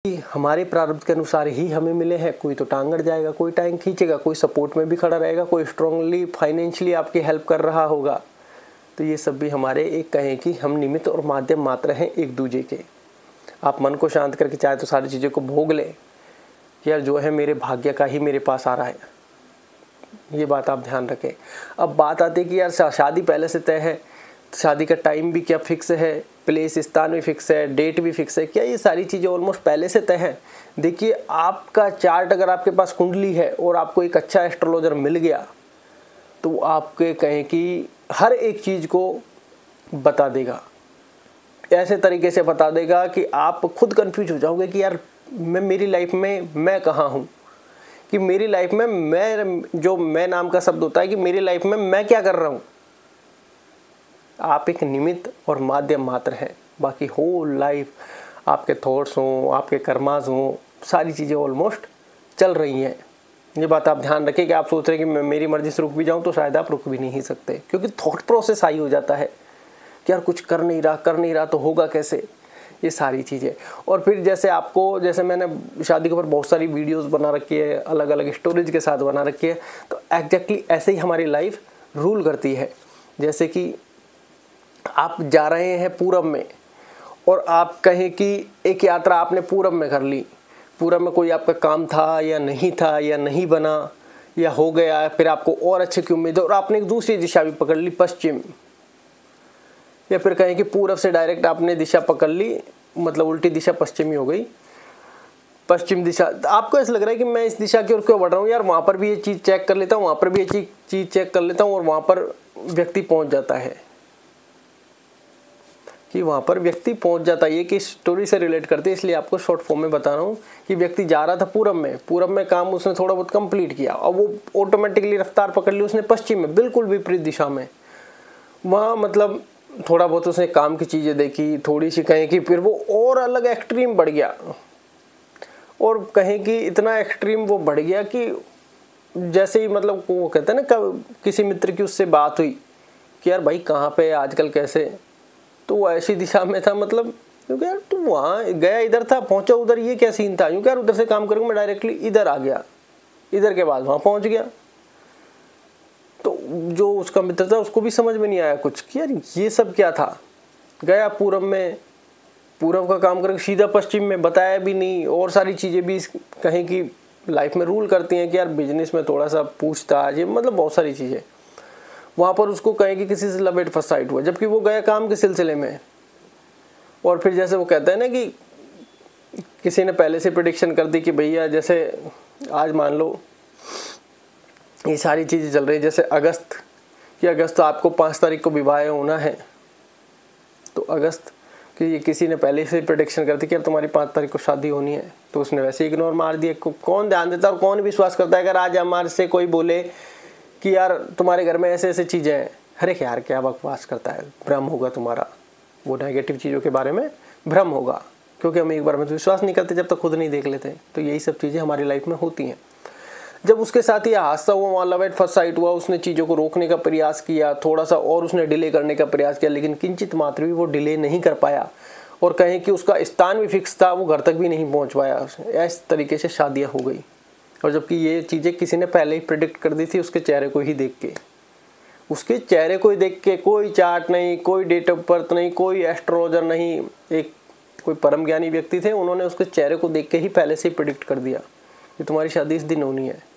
कि हमारे प्रारब्ध के अनुसार ही हमें मिले हैं। कोई तो टांग अड़ जाएगा, कोई टांग खींचेगा, कोई सपोर्ट में भी खड़ा रहेगा, कोई स्ट्रांगली फाइनेंशियली आपकी हेल्प कर रहा होगा। तो ये सब भी हमारे एक कहें कि हम निमित्त और माध्यम मात्र हैं एक दूजे के। आप मन को शांत करके चाहे तो सारी चीज़ों को भोग ले, यार जो है मेरे भाग्य का ही मेरे पास आ रहा है, ये बात आप ध्यान रखें। अब बात आती है कि यार शादी पहले से तय है, शादी का टाइम भी क्या फिक्स है, प्लेस स्थान भी फिक्स है, डेट भी फिक्स है, क्या ये सारी चीज़ें ऑलमोस्ट पहले से तय है? देखिए, आपका चार्ट अगर आपके पास कुंडली है और आपको एक अच्छा एस्ट्रोलॉजर मिल गया तो आपके कहें कि हर एक चीज़ को बता देगा, ऐसे तरीके से बता देगा कि आप खुद कंफ्यूज हो जाओगे कि यार मेरी लाइफ में मैं कहाँ हूँ, कि मेरी लाइफ में मैं नाम का शब्द होता है कि मेरी लाइफ में मैं क्या कर रहा हूँ। आप एक निमित्त और माध्यम मात्र हैं, बाकी होल लाइफ आपके थॉट्स हों, आपके कर्मास हों, सारी चीज़ें ऑलमोस्ट चल रही हैं। ये बात आप ध्यान रखें कि आप सोच रहे हैं कि मैं मेरी मर्जी से रुक भी जाऊं तो शायद आप रुक भी नहीं सकते, क्योंकि थॉट प्रोसेस हाई हो जाता है कि यार कुछ कर नहीं रहा तो होगा कैसे, ये सारी चीज़ें। और फिर जैसे मैंने शादी के ऊपर बहुत सारी वीडियोस बना रखी है, अलग अलग स्टोरेज के साथ बना रखी है, तो एग्जैक्टली ऐसे ही हमारी लाइफ रूल करती है। जैसे कि आप जा रहे हैं पूरब में और आप कहें कि एक यात्रा आपने पूरब में कर ली, पूरब में कोई आपका काम था या नहीं बना या हो गया, फिर आपको और अच्छे की उम्मीद है और आपने एक दूसरी दिशा भी पकड़ ली, पश्चिम, या फिर कहें कि पूरब से डायरेक्ट आपने दिशा पकड़ ली, मतलब उल्टी दिशा पश्चिमी हो गई, पश्चिम दिशा। आपको ऐसा लग रहा है कि मैं इस दिशा की ओर क्यों बढ़ रहा हूँ, यार वहाँ पर भी ये चीज़ चेक कर लेता हूँ, वहाँ पर भी ये चीज़ चेक कर लेता हूँ, और वहाँ पर व्यक्ति पहुँच जाता है ये कि स्टोरी से रिलेट करते हैं, इसलिए आपको शॉर्ट फॉर्म में बता रहा हूँ कि व्यक्ति जा रहा था पूरब में काम उसने थोड़ा बहुत कंप्लीट किया और वो ऑटोमेटिकली रफ्तार पकड़ ली उसने पश्चिम में, बिल्कुल विपरीत दिशा में। वहाँ मतलब थोड़ा बहुत उसने काम की चीज़ें देखी, थोड़ी सी कहें कि फिर वो और अलग एक्सट्रीम बढ़ गया, और कहें कि इतना एक्सट्रीम वो बढ़ गया कि जैसे ही मतलब वो कहते हैं ना, किसी मित्र की उससे बात हुई कि यार भाई कहाँ पे आजकल कैसे, तो वो ऐसी दिशा में था, मतलब क्योंकि यार तू वहाँ गया इधर था, पहुँचा उधर, ये क्या सीन था, क्योंकि यार उधर से काम करूँगा मैं डायरेक्टली इधर आ गया, इधर के बाद वहाँ पहुँच गया। तो जो उसका मित्र था उसको भी समझ में नहीं आया कुछ कि यार ये सब क्या था, गया पूरब का काम करके सीधा पश्चिम में, बताया भी नहीं, और सारी चीज़ें भी कहें कि लाइफ में रूल करती हैं कि यार बिजनेस में थोड़ा सा पूछताछ, ये मतलब बहुत सारी चीज़ें। वहाँ पर उसको कहें कि किसी से लव एट फर्स्ट साइट हुआ, जबकि वो गया काम के सिलसिले में। और फिर जैसे वो कहते हैं ना कि किसी ने पहले से प्रेडिक्शन कर दी कि भैया जैसे आज मान लो ये सारी चीज़ें चल रही है, जैसे अगस्त आपको 5 तारीख को विवाह होना है, तो अगस्त कि ये किसी ने पहले से प्रेडिक्शन कर दी कि यार तुम्हारी 5 तारीख को शादी होनी है, तो उसने वैसे इग्नोर मार दिया। कौन ध्यान देता और कौन विश्वास करता है अगर आज हमारे से कोई बोले कि यार तुम्हारे घर में ऐसे ऐसे चीज़ें हैं, अरे यार क्या बकवास करता है, भ्रम होगा तुम्हारा, वो नेगेटिव चीज़ों के बारे में भ्रम होगा, क्योंकि हम एक बार में तो विश्वास नहीं करते जब तक खुद नहीं देख लेते। तो यही सब चीज़ें हमारी लाइफ में होती हैं। जब उसके साथ ये हादसा हुआ, वहाँ लव एट फर्स्ट साइट हुआ, उसने चीज़ों को रोकने का प्रयास किया, थोड़ा सा और उसने डिले करने का प्रयास किया, लेकिन किंचित मात्र भी वो डिले नहीं कर पाया, और कहें कि उसका स्थान भी फिक्स था, वो घर तक भी नहीं पहुँच पाया। इस तरीके से शादियाँ हो गई, और जबकि ये चीज़ें किसी ने पहले ही प्रेडिक्ट कर दी थी उसके चेहरे को ही देख के, कोई चार्ट नहीं, कोई डेट ऑफ बर्थ नहीं, कोई एस्ट्रोलॉजर नहीं, एक कोई परम ज्ञानी व्यक्ति थे, उन्होंने उसके चेहरे को देख के ही पहले से ही प्रेडिक्ट कर दिया कि तुम्हारी शादी इस दिन होनी है।